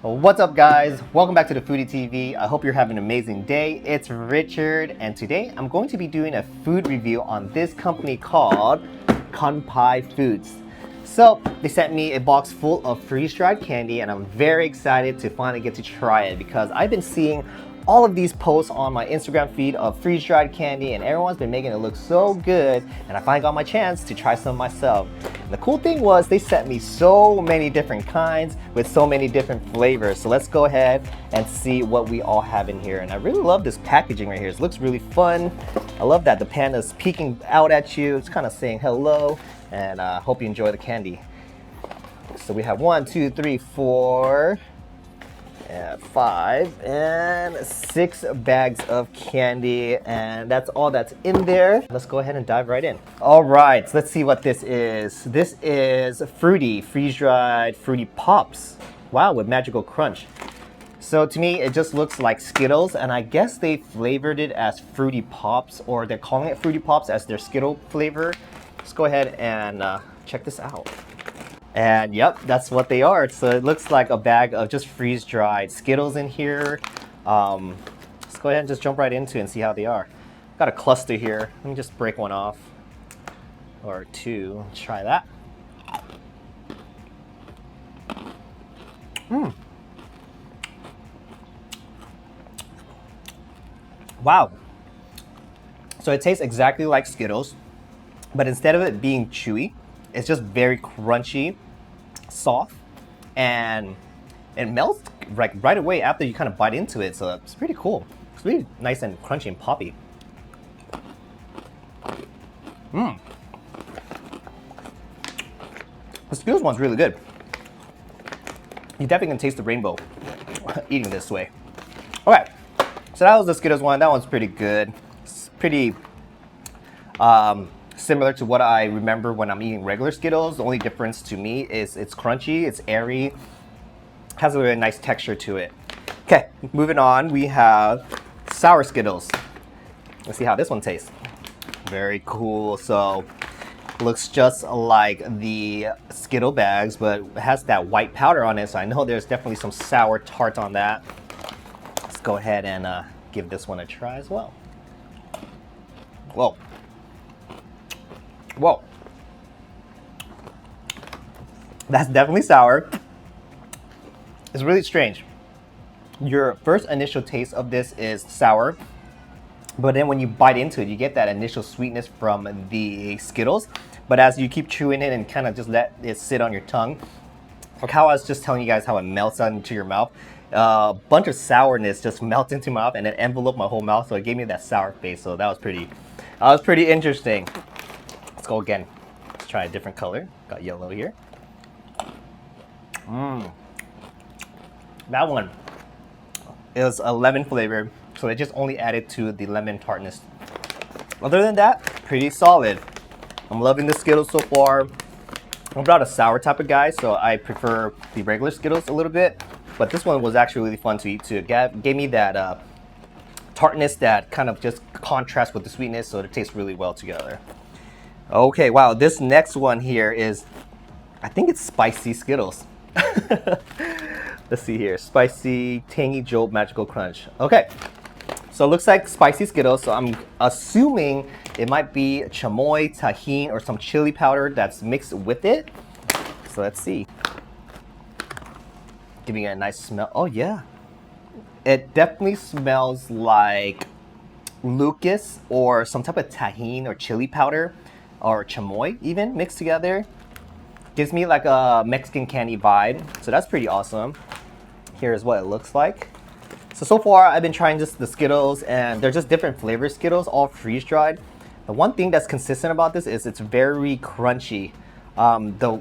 What's up, guys? Welcome back to the Foodie TV. I hope you're having an amazing day. It's Richard, and today I'm going to be doing a food review on this company called Kanpai Foods. So they sent me a box full of freeze-dried candy, and I'm very excited to finally get to try it because I've been seeing all of these posts on my Instagram feed of freeze-dried candy, and everyone's been making it look so good, and I finally got my chance to try some myself. And the cool thing was they sent me so many different kinds with so many different flavors. So let's go ahead and see what we all have in here. And I really love this packaging right here. It looks really fun. I love that the panda's peeking out at you. It's kind of saying hello, and hope you enjoy the candy. So we have 1, 2, 3, 4, 5 and 6 bags of candy, and that's all that's in there. Let's go ahead and dive right in. All right, so let's see what this is. This is fruity, freeze-dried fruity pops. Wow, with magical crunch. So to me, it just looks like Skittles, and I guess they flavored it as fruity pops, or they're calling it fruity pops as their Skittle flavor. Let's go ahead and check this out. And yep, that's what they are. So it looks like a bag of just freeze-dried Skittles in here. Let's go ahead and just jump right into it and see how they are. Got a cluster here. Let me just break one off. Or two. Let's try that. Wow. So it tastes exactly like Skittles, but instead of it being chewy, it's just very crunchy, soft, and it melts like right away after you kind of bite into it. So it's pretty cool. It's really nice and crunchy and poppy. The Skittles one's really good. You definitely can taste the rainbow eating this way. All right, so that was the Skittles one. That one's pretty good. It's pretty similar to what I remember when I'm eating regular Skittles. The only difference to me is it's crunchy, it's airy, has a really nice texture to it. Okay, moving on, we have sour Skittles. Let's see how this one tastes. Very cool. So looks just like the Skittle bags, but it has that white powder on it, so I know there's definitely some sour tart on that. Let's go ahead and give this one a try as well. Whoa. Whoa. That's definitely sour. It's really strange. Your first initial taste of this is sour, but then when you bite into it, you get that initial sweetness from the Skittles. But as you keep chewing it and kind of just let it sit on your tongue, like how I was just telling you guys how it melts into your mouth, a bunch of sourness just melts into my mouth and it enveloped my whole mouth, so it gave me that sour face. So that was pretty interesting. Let's go again. Let's try a different color. Got yellow here. That one is a lemon flavor, so it just only added to the lemon tartness. Other than that, pretty solid. I'm loving the Skittles so far. I'm not a sour type of guy, so I prefer the regular Skittles a little bit. But this one was actually really fun to eat too. It gave me that tartness that kind of just contrasts with the sweetness, so it tastes really well together. Okay, wow, this next one here is, I think it's spicy Skittles. Let's see here, spicy, tangy jolt, magical crunch. Okay, so it looks like spicy Skittles, so I'm assuming it might be chamoy, tahini, or some chili powder that's mixed with it. So let's see. Giving it a nice smell. Oh yeah, it definitely smells like Lucas or some type of tahini or chili powder or chamoy even mixed together. Gives me like a Mexican candy vibe, so that's pretty awesome. Here's what it looks like. So far I've been trying just the Skittles, and they're just different flavor Skittles, all freeze-dried. The one thing that's consistent about this is it's very crunchy. The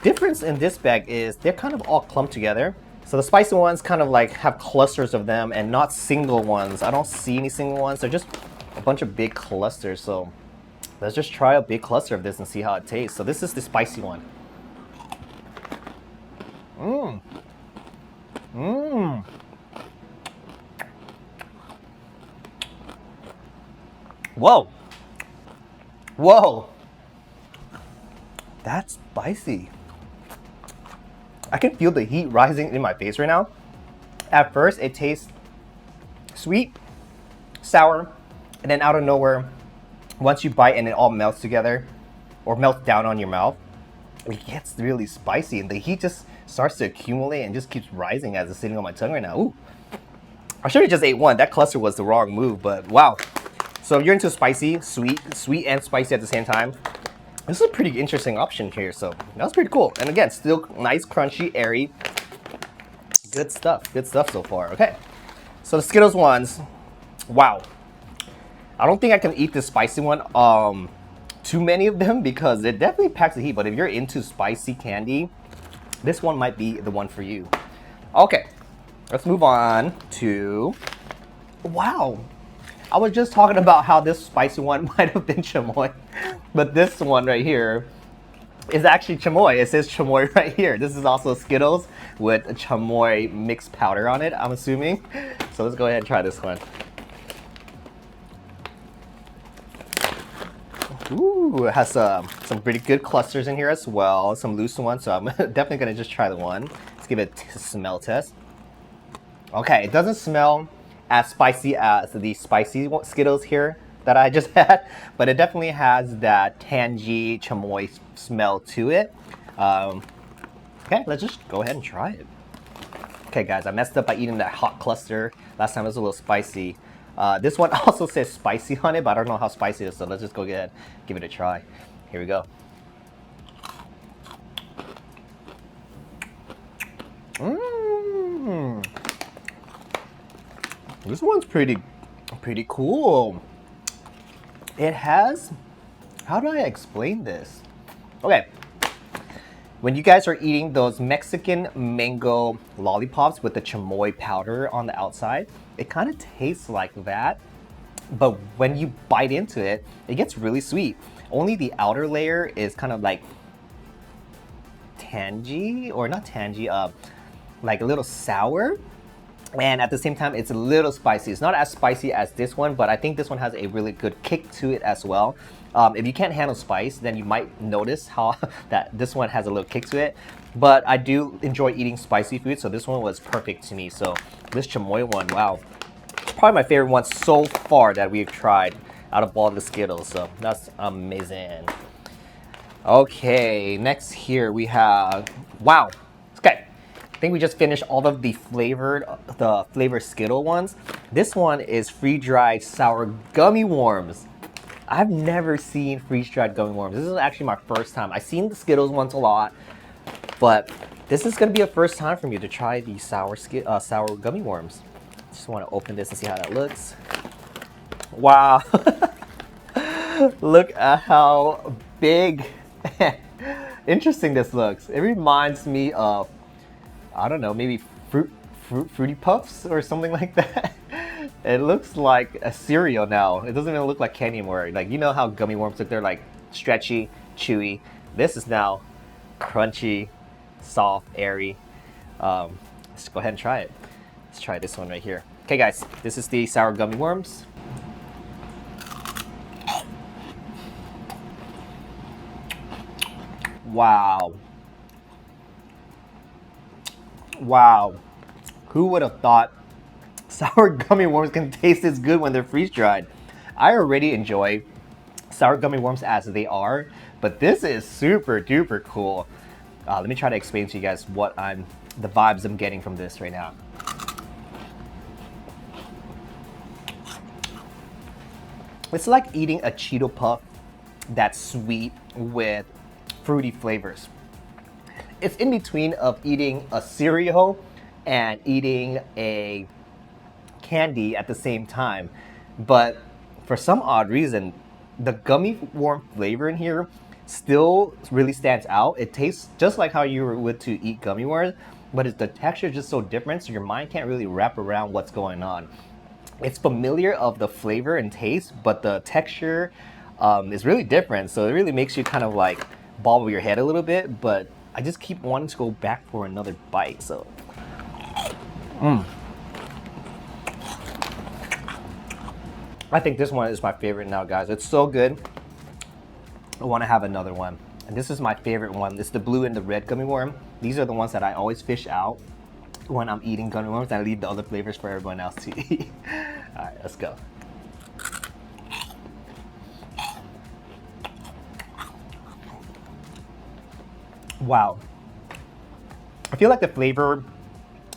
difference in this bag is they're kind of all clumped together. So the spicy ones kind of like have clusters of them and not single ones. I don't see any single ones. They're just a bunch of big clusters. So let's just try a big cluster of this and see how it tastes. So this is the spicy one. Whoa. Whoa. That's spicy. I can feel the heat rising in my face right now. At first, it tastes sweet, sour, and then out of nowhere, once you bite and it all melts together or melts down on your mouth, it gets really spicy and the heat just starts to accumulate and just keeps rising as it's sitting on my tongue right now. Ooh. I should have just ate one. That cluster was the wrong move, but wow. So if you're into spicy, sweet and spicy at the same time, this is a pretty interesting option here. So that was pretty cool. And again, still nice, crunchy, airy. Good stuff so far. Okay, so the Skittles ones, wow. I don't think I can eat the spicy one, too many of them because it definitely packs the heat. But if you're into spicy candy, this one might be the one for you. Okay, let's move on to, wow. I was just talking about how this spicy one might have been chamoy, but this one right here is actually chamoy. It says chamoy right here. This is also Skittles with a chamoy mixed powder on it, I'm assuming. So let's go ahead and try this one. Ooh, it has some pretty good clusters in here as well, some loose ones, so I'm definitely gonna just try the one. Let's give it a smell test. Okay, it doesn't smell as spicy as the spicy Skittles here that I just had, but it definitely has that tangy chamoy smell to it. Okay, let's just go ahead and try it. Okay guys, I messed up by eating that hot cluster. Last time it was a little spicy. This one also says spicy on it, but I don't know how spicy it is, so let's just go ahead and give it a try. Here we go. Mmm. This one's pretty cool. It has, how do I explain this? Okay. When you guys are eating those Mexican mango lollipops with the chamoy powder on the outside, it kind of tastes like that. But when you bite into it, it gets really sweet. Only the outer layer is kind of like tangy, or not tangy, like a little sour. And at the same time, it's a little spicy. It's not as spicy as this one, but I think this one has a really good kick to it as well. If you can't handle spice, then you might notice how that this one has a little kick to it. But I do enjoy eating spicy food, so this one was perfect to me. So this chamoy one, wow. It's probably my favorite one so far that we've tried out of all the Skittles. So that's amazing. Okay, next here we have, wow. Okay. I think we just finished all of the flavored Skittle ones. This one is freeze-dried sour gummy worms. I've never seen freeze-dried gummy worms. This is actually my first time. I've seen the Skittles ones a lot, but this is gonna be a first time for me to try the sour gummy worms. Just want to open this and see how that looks. Wow. Look at how big and interesting this looks. It reminds me of, I don't know, maybe Fruity Puffs or something like that. It looks like a cereal now. It doesn't even look like candy anymore. Like, you know how gummy worms look? They're like stretchy, chewy. This is now crunchy, soft, airy. Let's go ahead and try it. Let's try this one right here. Okay guys, this is the sour gummy worms. Wow. Wow. Who would have thought sour gummy worms can taste as good when they're freeze-dried? I already enjoy sour gummy worms as they are, but this is super duper cool. Let me try to explain to you guys what the vibes I'm getting from this right now. It's like eating a Cheeto Puff that's sweet with fruity flavors. It's in between of eating a cereal and eating a candy at the same time. But for some odd reason, the gummy worm flavor in here still really stands out. It tastes just like how you would to eat gummy worms, but the texture is just so different, so your mind can't really wrap around what's going on. It's familiar of the flavor and taste, but the texture is really different. So it really makes you kind of like bobble your head a little bit, but I just keep wanting to go back for another bite. So, I think this one is my favorite now, guys. It's so good. I want to have another one. And this is my favorite one. It's the blue and the red gummy worm. These are the ones that I always fish out. when I'm eating gummy worms. I leave the other flavors for everyone else to eat. All right, let's go. Wow. I feel like the flavor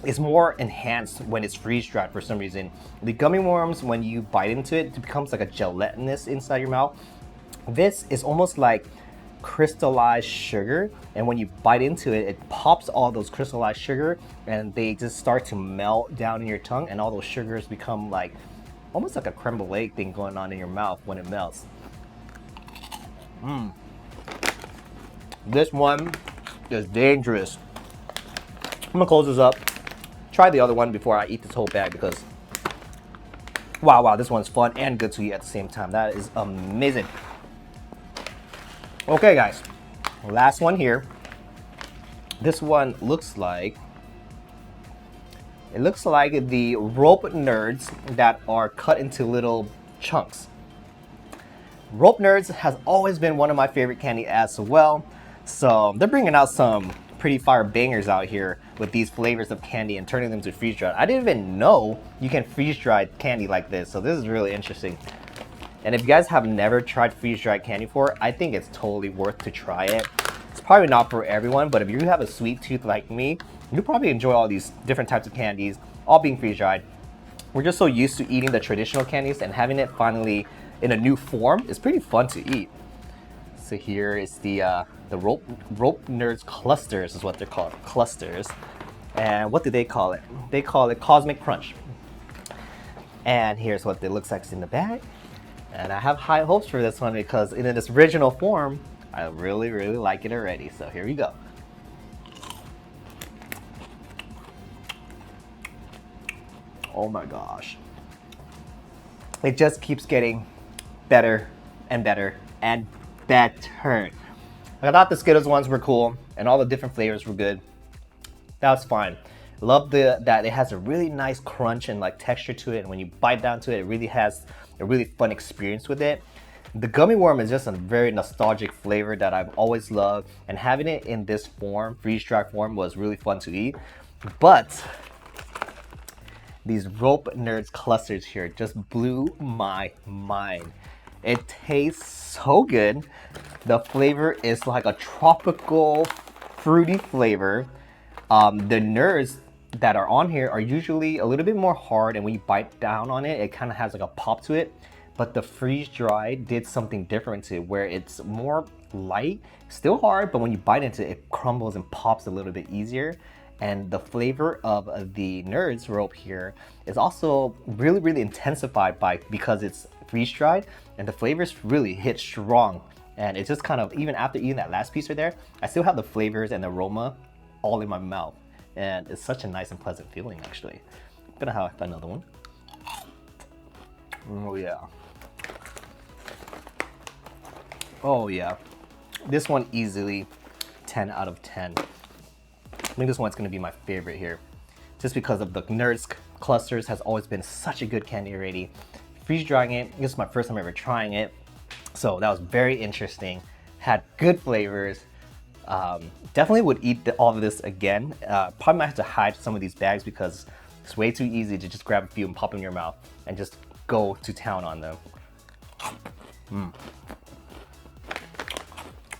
is more enhanced when it's freeze-dried for some reason. The gummy worms, when you bite into it, it becomes like a gelatinous inside your mouth. This is almost like crystallized sugar, and when you bite into it, it pops all those crystallized sugar, and they just start to melt down in your tongue, and all those sugars become like almost like a creme brulee thing going on in your mouth when it melts. This one is dangerous. I'm gonna close this up. Try the other one before I eat this whole bag because wow, this one's fun and good to eat at the same time. That is amazing. Okay guys, last one here. This one looks like the rope nerds that are cut into little chunks. Rope nerds has always been one of my favorite candy as well. So they're bringing out some pretty fire bangers out here with these flavors of candy and turning them to freeze dried. I didn't even know you can freeze dry candy like this, so this is really interesting. And if you guys have never tried freeze dried candy before, I think it's totally worth to try it. It's probably not for everyone, but if you have a sweet tooth like me, you probably enjoy all these different types of candies, all being freeze dried. We're just so used to eating the traditional candies, and having it finally in a new form is pretty fun to eat. So here is the rope nerds clusters is what they're called, clusters. And what do they call it? They call it Cosmic Crunch. And here's what it looks like in the bag. And I have high hopes for this one because in its original form, I really like it already. So here we go. Oh my gosh. It just keeps getting better and better and better. I thought the Skittles ones were cool and all the different flavors were good. That was fine. Love that it has a really nice crunch and like texture to it, and when you bite down to it, it really has a really fun experience with it. The gummy worm is just a very nostalgic flavor that I've always loved, and having it in this form, freeze-dried form, was really fun to eat. But these rope nerds clusters here just blew my mind. It tastes so good. The flavor is like a tropical fruity flavor. The nerds that are on here are usually a little bit more hard, and when you bite down on it, it kind of has like a pop to it. But the freeze dry did something different to it, where it's more light, still hard, but when you bite into it, it crumbles and pops a little bit easier. And the flavor of the nerds rope here is also really intensified because it's freeze dried, and the flavors really hit strong. And it's just kind of, even after eating that last piece right there, I still have the flavors and the aroma all in my mouth, and it's such a nice and pleasant feeling. Actually, I'm gonna have another one. Oh yeah. Oh yeah. This one easily 10 out of 10. I think this one's gonna be my favorite here, just because of the nerds clusters has always been such a good candy already. Freeze drying it, this is my first time ever trying it, so that was very interesting. Had good flavors. Definitely would eat all of this again. Probably might have to hide some of these bags because it's way too easy to just grab a few and pop them in your mouth and just go to town on them.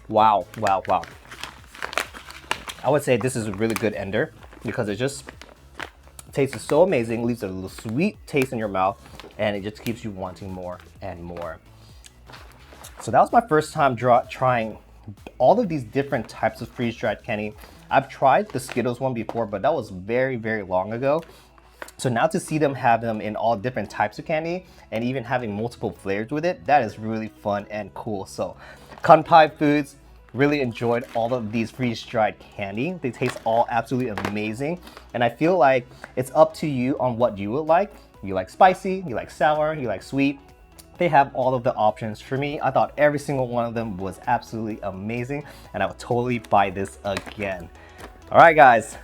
Wow. I would say this is a really good ender because it just tastes so amazing, leaves a little sweet taste in your mouth, and it just keeps you wanting more and more. So that was my first time trying all of these different types of freeze-dried candy. I've tried the Skittles one before, but that was very long ago. So now to see them have them in all different types of candy and even having multiple flavors with it, that is really fun and cool. So Kanpai Foods, really enjoyed all of these freeze-dried candy. They taste all absolutely amazing, and I feel like it's up to you on what you would like. You like spicy, you like sour, you like sweet. They have all of the options. For me, I thought every single one of them was absolutely amazing, and I would totally buy this again. All right, guys,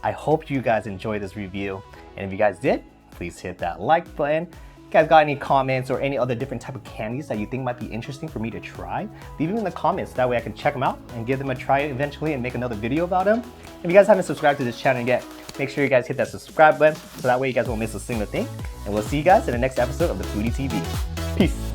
I hope you guys enjoyed this review, and if you guys did, please hit that like button. If you guys got any comments or any other different type of candies that you think might be interesting for me to try, leave them in the comments. That way I can check them out and give them a try eventually and make another video about them. If you guys haven't subscribed to this channel yet, make sure you guys hit that subscribe button so that way you guys won't miss a single thing. And we'll see you guys in the next episode of the Foodie TV. Peace.